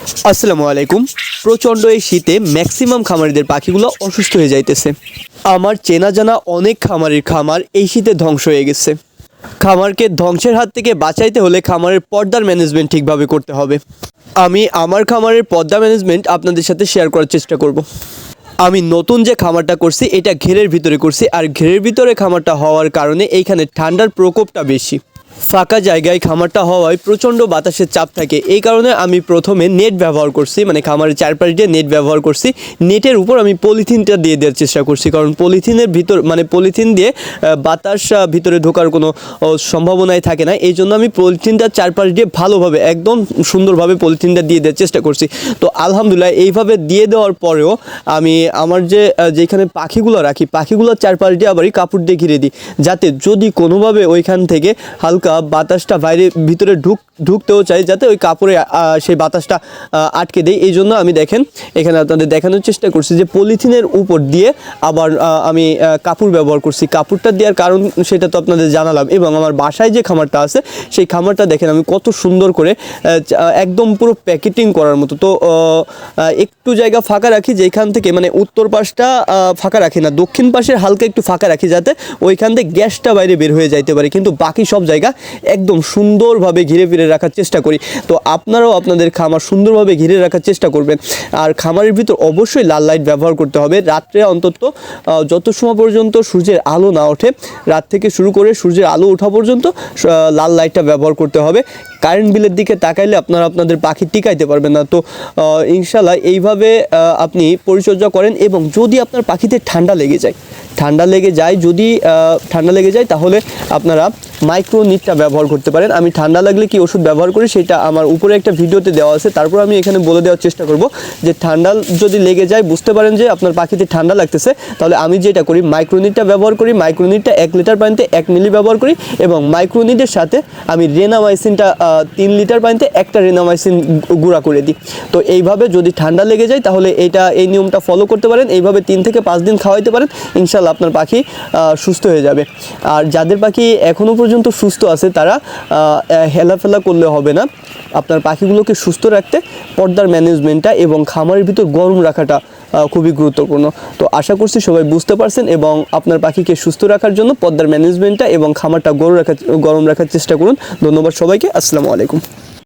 আসসালামু আলাইকুম। প্রচণ্ড এই শীতে ম্যাক্সিমাম খামারিদের পাখিগুলো অসুস্থ হয়ে যাইতেছে। আমার চেনা জানা অনেক খামারের খামার এই শীতে ধ্বংস হয়ে গেছে। খামারকে ধ্বংসের হাত থেকে বাঁচাইতে হলে খামারের পর্দার ম্যানেজমেন্ট ঠিকভাবে করতে হবে। আমি আমার খামারের পর্দা ম্যানেজমেন্ট আপনাদের সাথে শেয়ার করার চেষ্টা করব। আমি নতুন যে খামারটা করছি এটা ঘেরের ভিতরে করছি, আর ঘেরের ভিতরে খামারটা হওয়ার কারণে এইখানে ঠান্ডার প্রকোপটা বেশি। ফাঁকা জায়গায় খামারটা হওয়ায় প্রচণ্ড বাতাসের চাপ থাকে, এই কারণে আমি প্রথমে নেট ব্যবহার করছি, মানে খামারের চারপাশ দিয়ে নেট ব্যবহার করছি। নেটের উপর আমি পলিথিনটা দিয়ে দেওয়ার চেষ্টা করছি, কারণ পলিথিনের ভিতর মানে পলিথিন দিয়ে বাতাস ভিতরে ঢোকার কোনো সম্ভাবনাই থাকে না। এই জন্য আমি পলিথিনটা চারপাশ দিয়ে ভালোভাবে একদম সুন্দরভাবে পলিথিনটা দিয়ে দেওয়ার চেষ্টা করছি। তো আলহামদুলিল্লাহ এইভাবে দিয়ে দেওয়ার পরেও আমি আমার যেখানে পাখিগুলো রাখি পাখিগুলোর চারপাশ দিয়ে আবারই কাপড় দিয়ে ঘিরে দিই, যাতে যদি কোনোভাবে ওইখান থেকে হালকা বাতাসটা ভিতরে ঢুকতেও চাই, যাতে ওই কাপড়ে সেই বাতাসটা আটকে দেয়। এই জন্য আমি দেখেন এখানে আপনাদের দেখানোর চেষ্টা করছি যে পলিথিনের উপর দিয়ে আবার আমি কাপড় ব্যবহার করছি। কাপড়টা দেওয়ার কারণ সেটা তো আপনাদের জানালাম। এবং আমার বাসায় যে খামারটা আছে সেই খামারটা দেখেন আমি কত সুন্দর করে একদম পুরো প্যাকেটিং করার মতো। তো একটু জায়গা ফাঁকা রাখি, যেখান থেকে মানে উত্তর পাশটা ফাঁকা রাখি না, দক্ষিণ পাশের হালকা একটু ফাঁকা রাখি, যাতে ওইখান থেকে গ্যাসটা বাইরে বের হয়ে যাইতে পারে। কিন্তু বাকি সব জায়গা একদম সুন্দরভাবে ঘিরে ফিরে রাখার চেষ্টা করি। তো আপনারাও আপনাদের খামার সুন্দরভাবে ঘিরে রাখার চেষ্টা করবেন। আর খামারের ভিতর অবশ্যই লাল লাইট ব্যবহার করতে হবে। রাত্রে অন্তত যত সময় পর্যন্ত সূর্যের আলো না ওঠে, রাত থেকে শুরু করে সূর্যের আলো ওঠা পর্যন্ত লাল লাইটটা ব্যবহার করতে হবে। কারেন্ট বিলের দিকে তাকাইলে আপনারা আপনাদের পাখি টিকাইতে পারবেন না। তো ইনশাল্লাহ এইভাবে আপনি পরিচর্যা করেন। এবং যদি আপনার পাখিতে ঠান্ডা লেগে যায় তাহলে আপনারা মাইক্রোনিটটা ব্যবহার করতে পারেন। আমি ঠান্ডা লাগলে কি ওষুধ ব্যবহার করি সেটা আমার উপরে একটা ভিডিওতে দেওয়া আছে, তারপর আমি এখানে বলে দেওয়ার চেষ্টা করব যে ঠান্ডা যদি লেগে যায়, বুঝতে পারেন যে আপনার পাখিতে ঠান্ডা লাগতেছে, তাহলে আমি যেটা করি মাইক্রোনিটটা ব্যবহার করি। মাইক্রোনিটটা 1 লিটার পানিতে 1 মিলি ব্যবহার করি, এবং মাইক্রোনিটের সাথে আমি রেনামাইসিনটা 3 লিটার পানিতে একটা রেনামাইসিন গুঁড়া করে দিই। তো এইভাবে যদি ঠান্ডা লেগে যায় তাহলে এই নিয়মটা ফলো করতে পারেন। এইভাবে 3 থেকে 5 দিন খাওয়াইতে পারেন, ইনশাল্লাহ আপনার পাখি সুস্থ হয়ে যাবে। আর যাদের পাখি এখনও পর্যন্ত সুস্থ আছে তারা হেলাফেলা করলে হবে না। আপনার পাখিগুলোকে সুস্থ রাখতে পর্দার ম্যানেজমেন্টটা এবং খামারের ভিতর গরম রাখাটা খুবই গুরুত্বপূর্ণ। তো আশা করছি সবাই বুঝতে পারছেন, এবং আপনার পাখিকে সুস্থ রাখার জন্য পর্দার ম্যানেজমেন্টটা এবং খামারটা গরম রাখার চেষ্টা করুন। ধন্যবাদ সবাইকে। আসসালামু আলাইকুম।